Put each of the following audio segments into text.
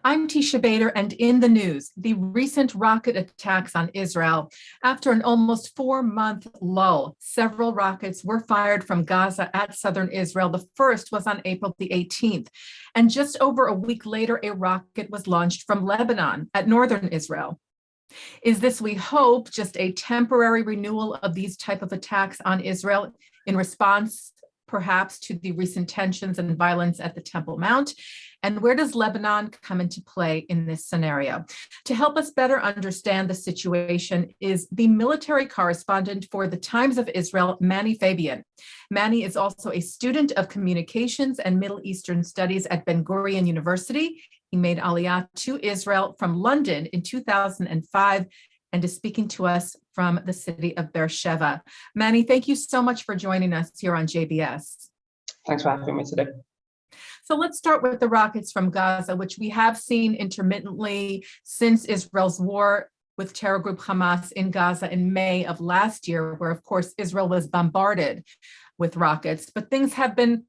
I'm Teisha Bader, and in the news, the recent rocket attacks on Israel. After an almost 4-month lull, several rockets were fired from Gaza at southern Israel. The first was on April the 18th. And just over a week later, a rocket was launched from Lebanon at northern Israel. Is this, we hope, just a temporary renewal of these type of attacks on Israel in response, perhaps, to the recent tensions and violence at the Temple Mount? And where does Lebanon come into play in this scenario? To help us better understand the situation is the military correspondent for the Times of Israel, Mannie Fabian. Mannie is also a student of communications and Middle Eastern studies at Ben Gurion University. He made Aliyah to Israel from London in 2005 and is speaking to us from the city of Beersheba. Mannie, thank you so much for joining us here on JBS. Thanks for having me today. So let's start with the rockets from Gaza, which we have seen intermittently since Israel's war with terror group Hamas in Gaza in May of last year, where, of course, Israel was bombarded with rockets. But things have been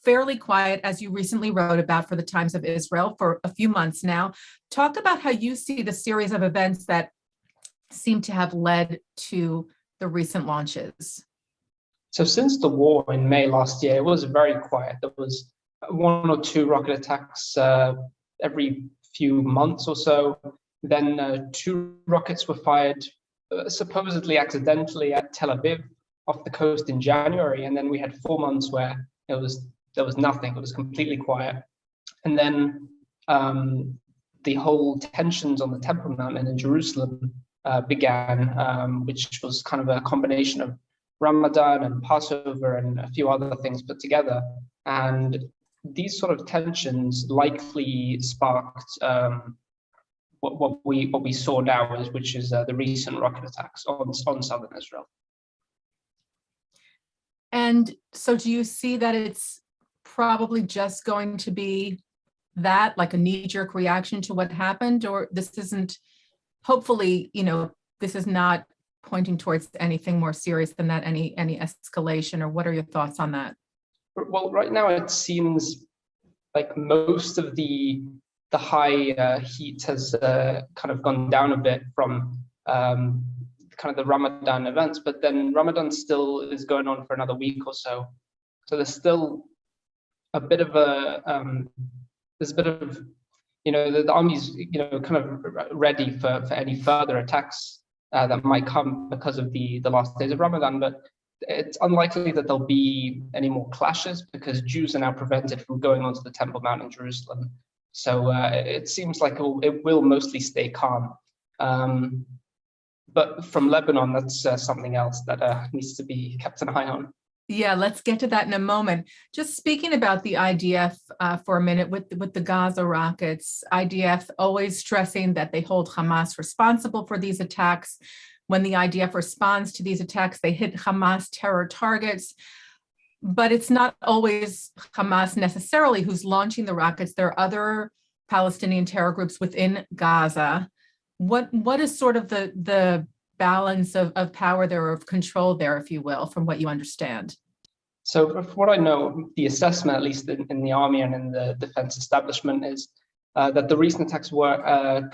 fairly quiet, as you recently wrote about for the Times of Israel for a few months now. Talk about how you see the series of events that seem to have led to the recent launches. So since the war in May last year, it was very quiet. There was 1 or 2 rocket attacks every few months or so. Then 2 rockets were fired supposedly accidentally at Tel Aviv off the coast in January. And then we had 4 months where there was nothing. It was completely quiet. And then the whole tensions on the Temple Mount and in Jerusalem began, which was kind of a combination of Ramadan and Passover and a few other things put together. And these sort of tensions likely sparked what we saw now, which is the recent rocket attacks on southern Israel. And so do you see that it's probably just going to be that, like a knee-jerk reaction to what happened, or this isn't, hopefully, this is not pointing towards anything more serious than that, any escalation, or what are your thoughts on that? Well, right now it seems like most of the high heat has kind of gone down a bit from kind of the Ramadan events, but then Ramadan still is going on for another week or so. So there's still a bit of the army's kind of ready for any further attacks that might come because of the last days of Ramadan, but it's unlikely that there'll be any more clashes because Jews are now prevented from going onto the Temple Mount in Jerusalem. So it seems like it will mostly stay calm. But from Lebanon, that's something else that needs to be kept an eye on. Yeah, let's get to that in a moment. Just speaking about the IDF for a minute with the Gaza rockets, IDF always stressing that they hold Hamas responsible for these attacks. When the IDF responds to these attacks, they hit Hamas terror targets. But it's not always Hamas necessarily who's launching the rockets. There are other Palestinian terror groups within Gaza. What is sort of the balance of power there, or of control there, if you will, from what you understand? So from what I know, the assessment, at least in the army and in the defense establishment, is that the recent attacks were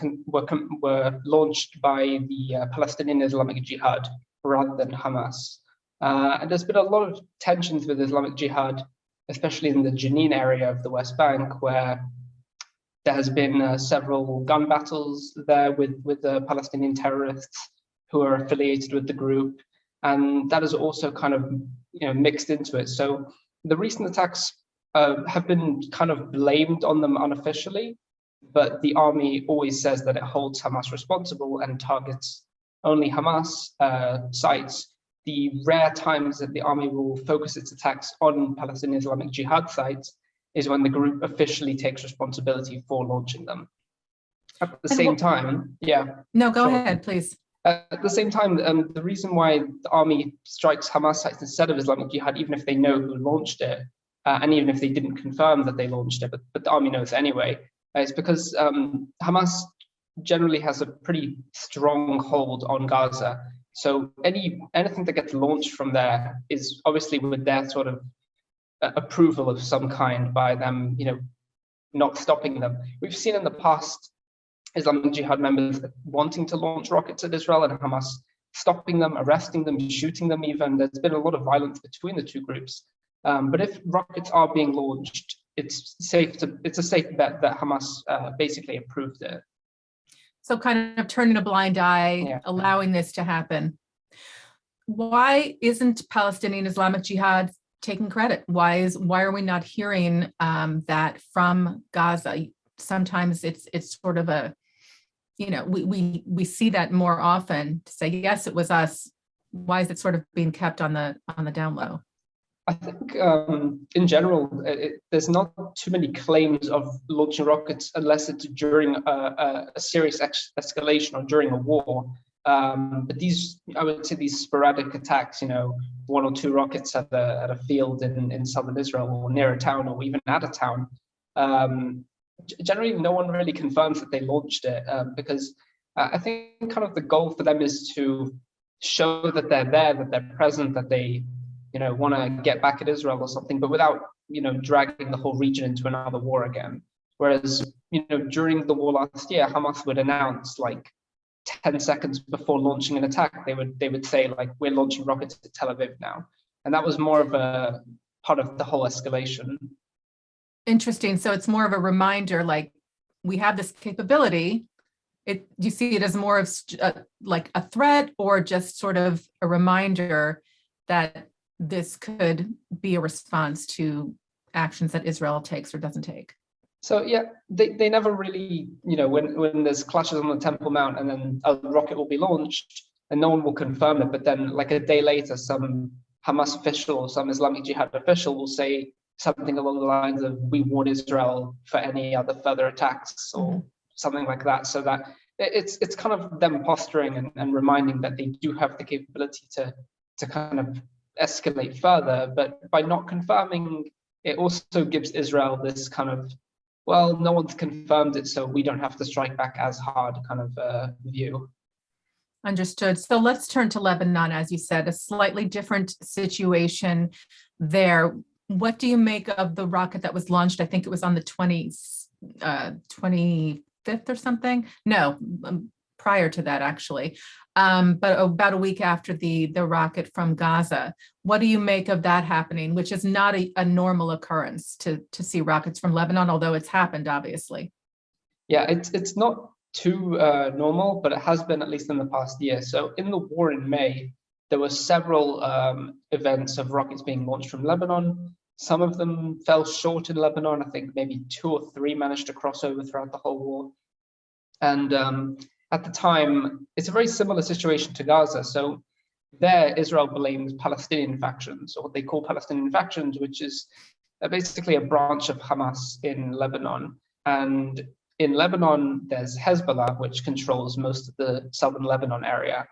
launched by the Palestinian Islamic Jihad rather than Hamas. And there's been a lot of tensions with Islamic Jihad, especially in the Jenin area of the West Bank, where there has been several gun battles there with the Palestinian terrorists who are affiliated with the group, and that is also kind of mixed into it. So the recent attacks have been kind of blamed on them unofficially, but the army always says that it holds Hamas responsible and targets only Hamas sites. The rare times that the army will focus its attacks on Palestinian Islamic Jihad sites is when the group officially takes responsibility for launching them. At the same time, No, go ahead, please. At the same time, the reason why the army strikes Hamas sites instead of Islamic Jihad, even if they know who launched it, and even if they didn't confirm that they launched it, but the army knows anyway, is because Hamas generally has a pretty strong hold on Gaza. So anything that gets launched from there is obviously with their sort of approval of some kind by them, not stopping them. We've seen in the past Islamic Jihad members wanting to launch rockets at Israel and Hamas stopping them, arresting them, shooting them even. There's been a lot of violence between the two groups. But if rockets are being launched, it's a safe bet that Hamas basically approved it. So kind of turning a blind eye, allowing this to happen. Why isn't Palestinian Islamic Jihad taking credit? Why are we not hearing that from Gaza? Sometimes it's sort of a, we see that more often to say, yes, it was us. Why is it sort of being kept on the down low? I think in general, there's not too many claims of launching rockets unless it's during a serious escalation or during a war. But I would say these sporadic attacks, one or two rockets at a field in southern Israel or near a town or even at a town, generally no one really confirms that they launched it because I think kind of the goal for them is to show that they're there, that they're present, that they want to get back at Israel or something, but without, dragging the whole region into another war again. Whereas, during the war last year, Hamas would announce like 10 seconds before launching an attack, they would say like, we're launching rockets to Tel Aviv now. And that was more of a part of the whole escalation. Interesting. So it's more of a reminder, like we have this capability. Do you see it as more of like a threat or just sort of a reminder that this could be a response to actions that Israel takes or doesn't take? So yeah, they never really, when there's clashes on the Temple Mount and then a rocket will be launched and no one will confirm it, but then like a day later, some Hamas official or some Islamic Jihad official will say something along the lines of, we warn Israel for any other further attacks or something like that. So that it's kind of them posturing and reminding that they do have the capability to kind of escalate further, but by not confirming, it also gives Israel this kind of, well, no one's confirmed it, so we don't have to strike back as hard kind of view. Understood. So let's turn to Lebanon, as you said, a slightly different situation there. What do you make of the rocket that was launched? I think it was on the 25th or something. No, prior to that, actually. But about a week after the rocket from Gaza. What do you make of that happening, which is not a normal occurrence to see rockets from Lebanon, although it's happened, obviously? Yeah, it's not too normal, but it has been at least in the past year. So in the war in May, there were several events of rockets being launched from Lebanon. Some of them fell short in Lebanon. I think maybe 2 or 3 managed to cross over throughout the whole war. And at the time, it's a very similar situation to Gaza. So there, Israel blames Palestinian factions, or what they call Palestinian factions, which is basically a branch of Hamas in Lebanon. And in Lebanon, there's Hezbollah, which controls most of the southern Lebanon area.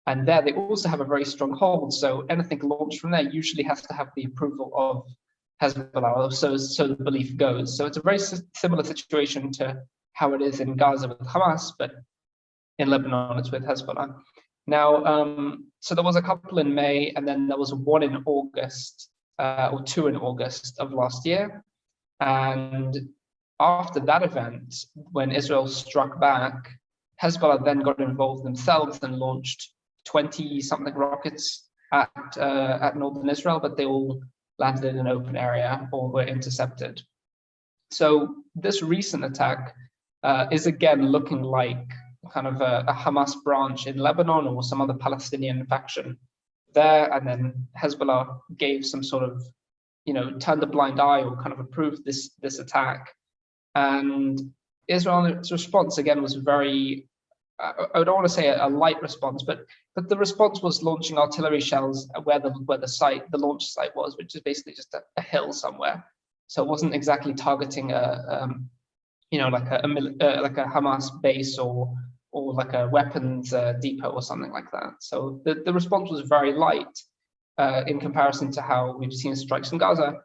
And there, they also have a very strong hold. So anything launched from there usually has to have the approval of Hezbollah, or so the belief goes. So it's a very similar situation to how it is in Gaza with Hamas, but in Lebanon, it's with Hezbollah. Now, so there was a couple in May, and then there was one in August, or 2 in August of last year. And after that event, when Israel struck back, Hezbollah then got involved themselves and launched 20-something rockets at northern Israel, but they all landed in an open area or were intercepted. So this recent attack is again looking like kind of a Hamas branch in Lebanon or some other Palestinian faction there, and then Hezbollah gave some sort of, turned a blind eye or kind of approved this attack. And Israel's response again was very, I don't want to say a light response, but the response was launching artillery shells where the launch site was, which is basically just a hill somewhere. So it wasn't exactly targeting like a Hamas base or like a weapons depot or something like that. So the response was very light in comparison to how we've seen strikes in Gaza,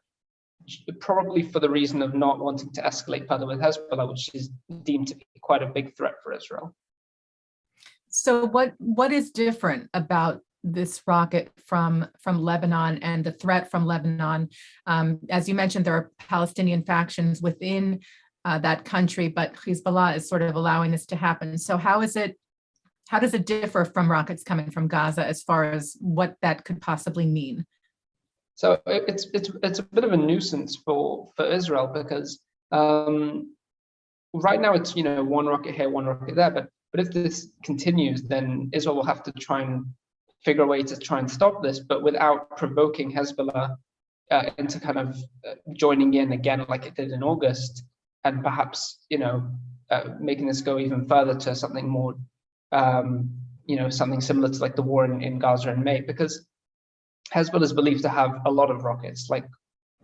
probably for the reason of not wanting to escalate further with Hezbollah, which is deemed to be quite a big threat for Israel. So what is different about this rocket from Lebanon and the threat from Lebanon? As you mentioned, there are Palestinian factions within that country, but Hezbollah is sort of allowing this to happen. So how does it differ from rockets coming from Gaza as far as what that could possibly mean? So it's a bit of a nuisance for Israel because right now it's one rocket here, one rocket there, but if this continues, then Israel will have to try and figure a way to try and stop this, but without provoking Hezbollah into kind of joining in again like it did in August, and perhaps making this go even further to something more something similar to like the war in Gaza in May, because Hezbollah is believed to have a lot of rockets, like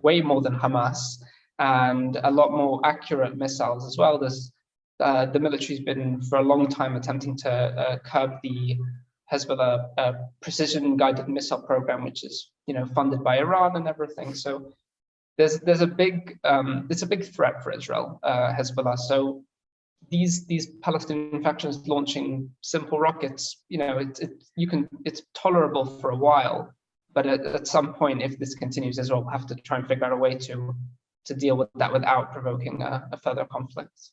way more than Hamas, and a lot more accurate missiles as well. There's the military's been for a long time attempting to curb the Hezbollah precision guided missile program, which is funded by Iran and everything. So there's a big it's a big threat for Israel, Hezbollah. So these Palestinian factions launching simple rockets, it's tolerable for a while, but at some point, if this continues, Israel will have to try and figure out a way to deal with that without provoking a further conflict.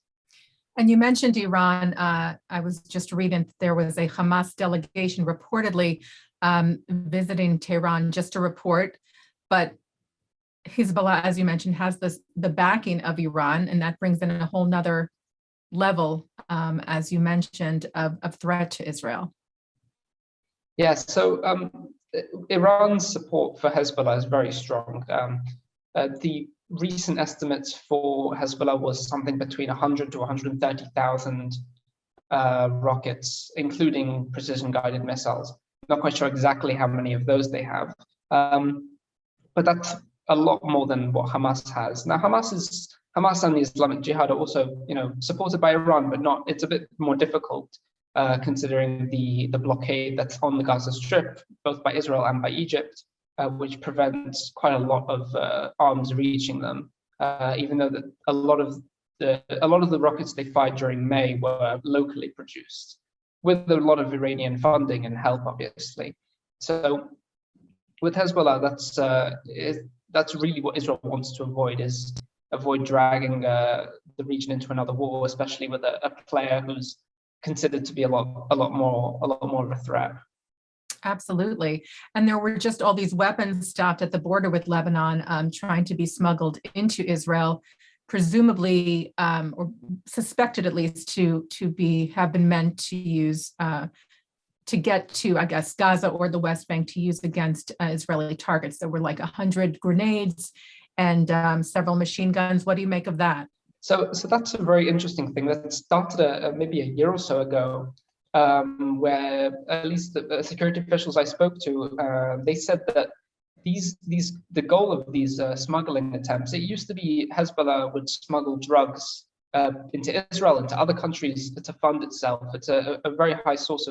And you mentioned Iran. I was just reading that there was a Hamas delegation reportedly visiting Tehran just to report, but Hezbollah, as you mentioned, has the backing of Iran, and that brings in a whole nother level, as you mentioned, of threat to Israel. Yes, so Iran's support for Hezbollah is very strong. The recent estimates for Hezbollah was something between 100 to 130,000 rockets, including precision-guided missiles. Not quite sure exactly how many of those they have, but that's a lot more than what Hamas has. Now, Hamas and the Islamic Jihad are also, supported by Iran, but not. It's a bit more difficult considering the blockade that's on the Gaza Strip, both by Israel and by Egypt, which prevents quite a lot of arms reaching them. Even though a lot of the rockets they fired during May were locally produced, with a lot of Iranian funding and help, obviously. So with Hezbollah, that's really what Israel wants to avoid dragging the region into another war, especially with a player who's considered to be a lot more of a threat. Absolutely. And there were just all these weapons stopped at the border with Lebanon, trying to be smuggled into Israel, presumably or suspected at least to have been meant to use to get to, I guess, Gaza or the West Bank to use against Israeli targets. There were like 100 grenades and several machine guns. What do you make of that? So that's a very interesting thing that started maybe a year or so ago, where at least the security officials I spoke to, they said that the goal of these smuggling attempts, it used to be Hezbollah would smuggle drugs into Israel, into other countries to fund itself. It's a very high source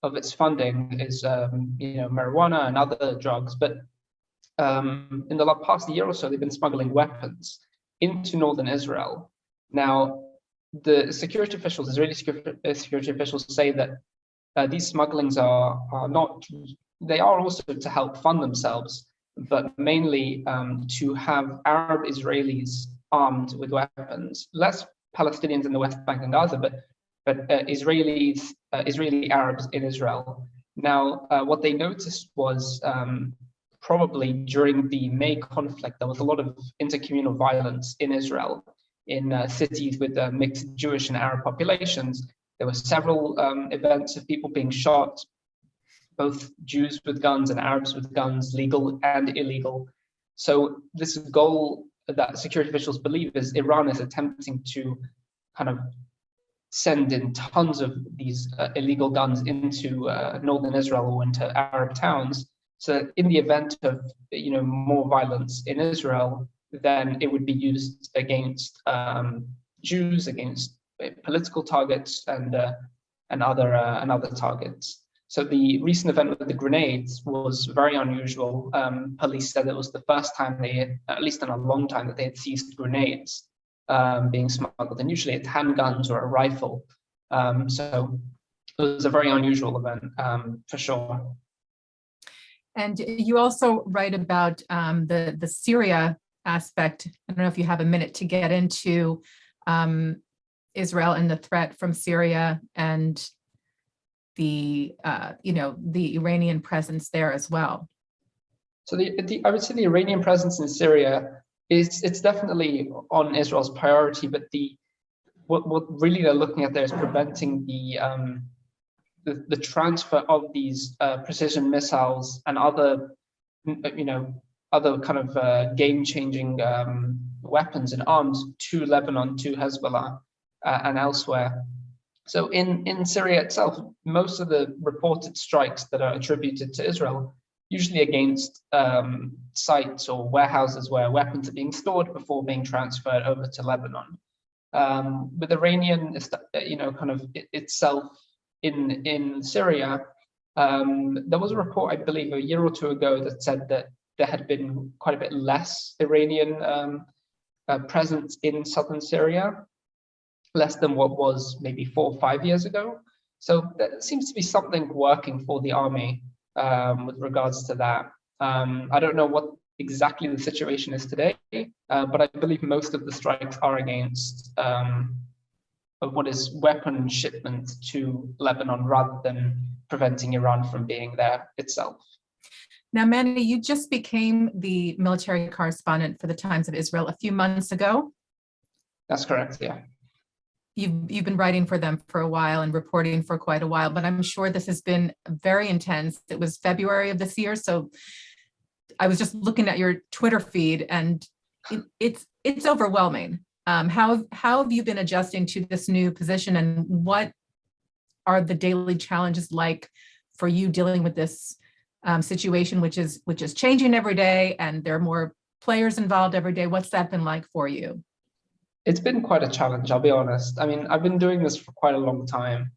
of its funding is marijuana and other drugs, but in the past year or so, they've been smuggling weapons into northern Israel. Now, the security officials, Israeli security officials, say that these smugglings are not. They are also to help fund themselves, but mainly to have Arab Israelis armed with weapons. Less Palestinians in the West Bank and Gaza, but Israeli Arabs in Israel. Now, what they noticed was probably during the May conflict, there was a lot of intercommunal violence in Israel, in cities with mixed Jewish and Arab populations. There were several events of people being shot, both Jews with guns and Arabs with guns, legal and illegal. So this goal that security officials believe is Iran is attempting to kind of send in tons of these illegal guns into northern Israel or into Arab towns. So that in the event of more violence in Israel, then it would be used against Jews, against political targets, and other targets. So the recent event with the grenades was very unusual. Police said it was the first time they had, at least in a long time, that they had seized grenades being smuggled, and usually it's handguns or a rifle. So it was a very unusual event for sure. And you also write about the Syria aspect. I don't know if you have a minute to get into Israel and the threat from Syria and the the Iranian presence there as well? So I would say the Iranian presence in Syria it's definitely on Israel's priority, but what really they're looking at there is preventing the transfer of these precision missiles and other other kind of game-changing weapons and arms to Lebanon, to Hezbollah, and elsewhere. So in Syria itself, most of the reported strikes that are attributed to Israel, usually against sites or warehouses where weapons are being stored before being transferred over to Lebanon. With Iranian, kind of itself in Syria, there was a report, I believe, a year or two ago that said that there had been quite a bit less Iranian presence in southern Syria, less than what was maybe 4 or 5 years ago. So there seems to be something working for the army with regards to that. I don't know what exactly the situation is today, but I believe most of the strikes are against what is weapon shipment to Lebanon rather than preventing Iran from being there itself. Now, Mannie, you just became the military correspondent for the Times of Israel a few months ago. That's correct, yeah. You've been writing for them for a while and reporting for quite a while, but I'm sure this has been very intense. It was February of this year, so I was just looking at your Twitter feed, and it's overwhelming. How have you been adjusting to this new position, and what are the daily challenges like for you dealing with this situation, which is changing every day, and there are more players involved every day? What's that been like for you? It's been quite a challenge, I'll be honest. I mean, I've been doing this for quite a long time,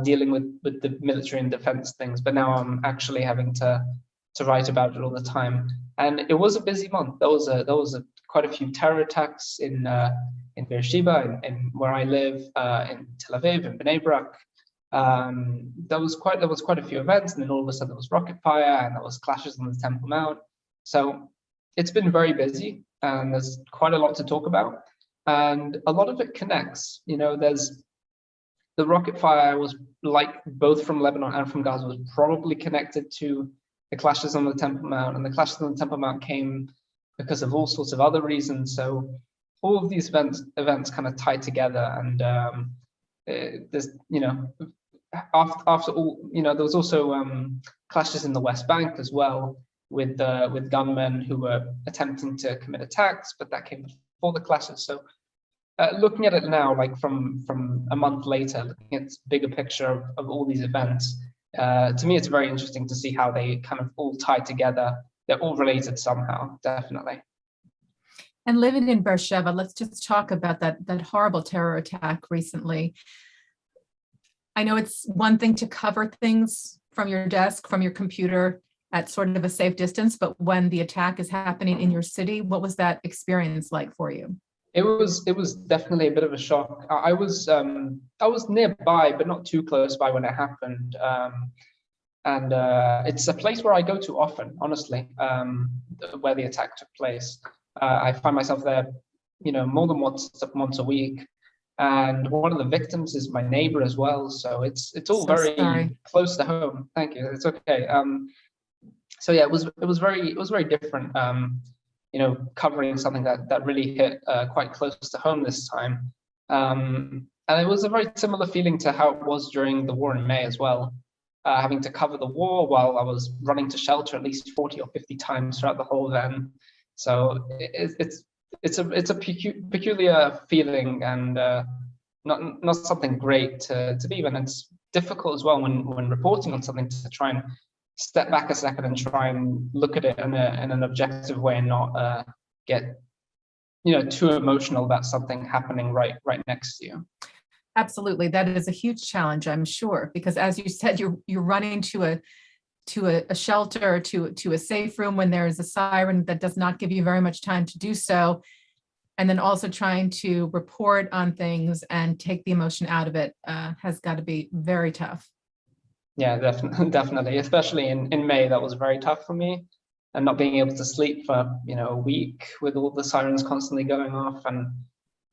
dealing with the military and defense things, but now I'm actually having to write about it all the time. And it was a busy month. There was quite a few terror attacks in Beersheba, in where I live, in Tel Aviv, in Bnei Brak. There was quite a few events, and then all of a sudden there was rocket fire, and there was clashes on the Temple Mount. So it's been very busy, and there's quite a lot to talk about. And a lot of it connects. There's the rocket fire was, like, both from Lebanon and from Gaza, was probably connected to the clashes on the Temple Mount, and the clashes on the Temple Mount came because of all sorts of other reasons. So all of these events kind of tie together, and there's after all, there was also clashes in the West Bank as well with gunmen who were attempting to commit attacks, but that came before the clashes. So looking at it now, like from a month later, looking at this bigger picture of all these events, to me, it's very interesting to see how they kind of all tie together. They're all related somehow, definitely. And living in Beersheba, let's just talk about that horrible terror attack recently. I know it's one thing to cover things from your desk, from your computer at sort of a safe distance, but when the attack is happening in your city, what was that experience like for you? It was definitely a bit of a shock. I was nearby, but not too close by when it happened. And it's a place where I go to often, honestly, where the attack took place. I find myself there, more than once a week. And one of the victims is my neighbor as well. So it's all so very close to home. Thank you. It's okay. So yeah, it was very different. Covering something that really hit quite close to home this time. And it was a very similar feeling to how it was during the war in May as well, having to cover the war while I was running to shelter at least 40 or 50 times throughout the whole event. So it's a peculiar feeling, and not something great to be in. It's difficult as well when reporting on something to try and step back a second and try and look at it in an objective way and not get too emotional about something happening right next to you. Absolutely, that is a huge challenge, I'm sure, because as you said, you're running to a shelter, to a safe room when there is a siren that does not give you very much time to do so, and then also trying to report on things and take the emotion out of it has got to be very tough. Yeah, definitely. Especially in May, that was very tough for me, and not being able to sleep for a week with all the sirens constantly going off, and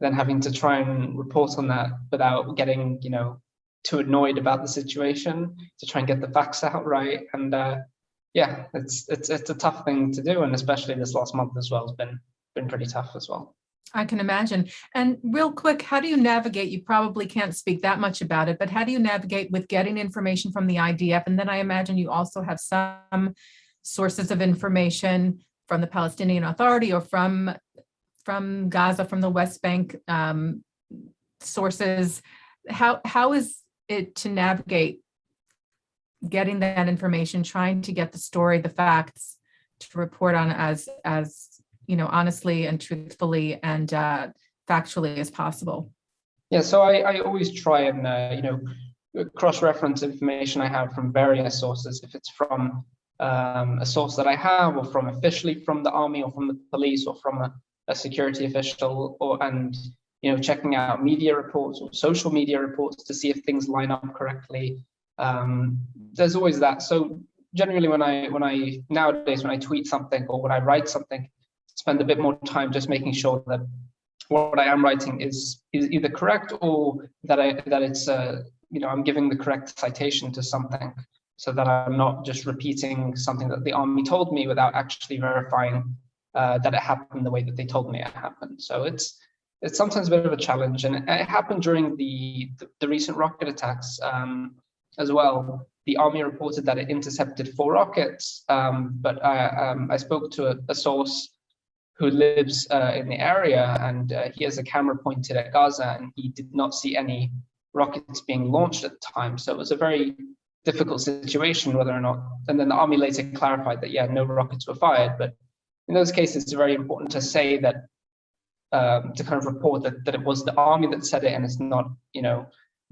then having to try and report on that without getting, too annoyed about the situation, to try and get the facts out right. And yeah, it's a tough thing to do, and especially this last month as well has been pretty tough as well. I can imagine. And real quick, how do you navigate? You probably can't speak that much about it, but how do you navigate with getting information from the IDF? And then I imagine you also have some sources of information from the Palestinian Authority or from Gaza, from the West Bank sources. How is it to navigate getting that information, trying to get the story, the facts to report on as honestly and truthfully and factually as possible? Yeah, so I always try and cross-reference information I have from various sources. If it's from a source that I have, or from officially from the army, or from the police, or from a security official, and checking out media reports or social media reports to see if things line up correctly. There's always that. So generally, when I nowadays when I tweet something or when I write something, spend a bit more time just making sure that what I am writing is either correct, or that it's I'm giving the correct citation to something, so that I'm not just repeating something that the army told me without actually verifying that it happened the way that they told me it happened. So it's sometimes a bit of a challenge, and it happened during the recent rocket attacks as well. The army reported that it intercepted 4 rockets, but I spoke to a source who lives in the area, and he has a camera pointed at Gaza, and he did not see any rockets being launched at the time. So it was a very difficult situation whether or not, and then the army later clarified that, yeah, no rockets were fired. But in those cases, it's very important to say that, to kind of report that it was the army that said it, and it's not,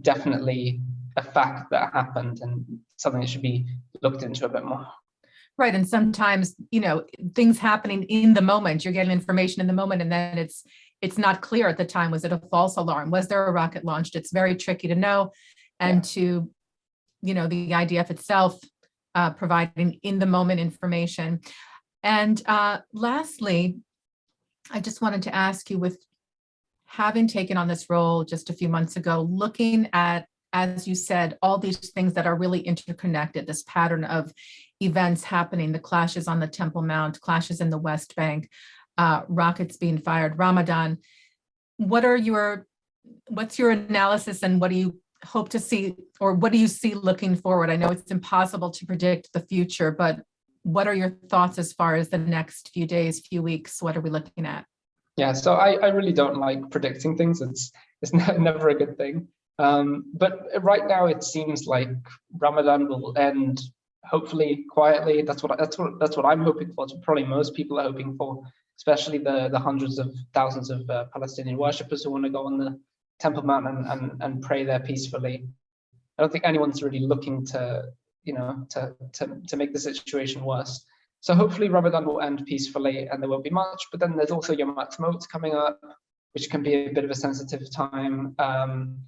definitely a fact that happened, and something that should be looked into a bit more. Right. And sometimes, things happening in the moment, you're getting information in the moment, and then it's not clear at the time. Was it a false alarm? Was there a rocket launched? It's very tricky to know. And to, the IDF itself providing in the moment information. And lastly, I just wanted to ask you, with having taken on this role just a few months ago, looking at, as you said, all these things that are really interconnected, this pattern of events happening, the clashes on the Temple Mount, clashes in the West Bank, rockets being fired, Ramadan. What's your analysis, and what do you hope to see, or what do you see looking forward? I know it's impossible to predict the future, but what are your thoughts as far as the next few days, few weeks? What are we looking at? Yeah, so I really don't like predicting things. It's never a good thing. But right now it seems like Ramadan will end hopefully quietly. That's what I'm hoping for. It's probably most people are hoping for, especially the hundreds of thousands of Palestinian worshippers who want to go on the Temple Mount and pray there peacefully. I don't think anyone's really looking to make the situation worse. So hopefully Ramadan will end peacefully and there won't be much. But then there's also Yom Ha'atzmaut coming up, which can be a bit of a sensitive time. And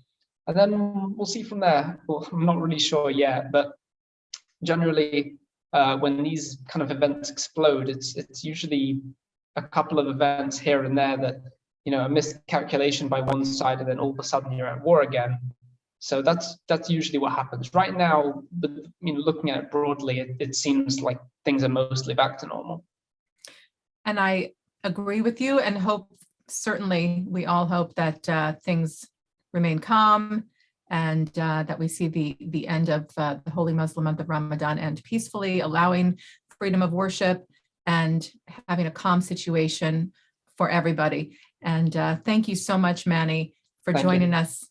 then we'll see from there. Well, I'm not really sure yet, but generally, when these kind of events explode, it's usually a couple of events here and there that, a miscalculation by one side, and then all of a sudden you're at war again. So that's usually what happens. Right now, but looking at it broadly, it seems like things are mostly back to normal. And I agree with you, and we all hope that things remain calm, and that we see the end of the holy Muslim month of Ramadan end peacefully, allowing freedom of worship and having a calm situation for everybody. And thank you so much, Mannie, for joining us.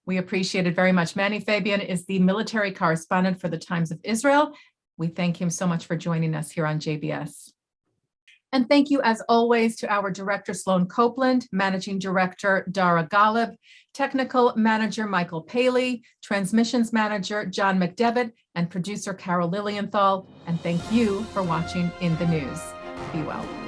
We appreciate it very much. Mannie Fabian is the military correspondent for the Times of Israel. We thank him so much for joining us here on JBS. And thank you, as always, to our director, Sloan Copeland, managing director, Dara Golub, technical manager, Michael Paley, transmissions manager, John McDevitt, and producer, Carol Lilienthal. And thank you for watching In the News. Be well.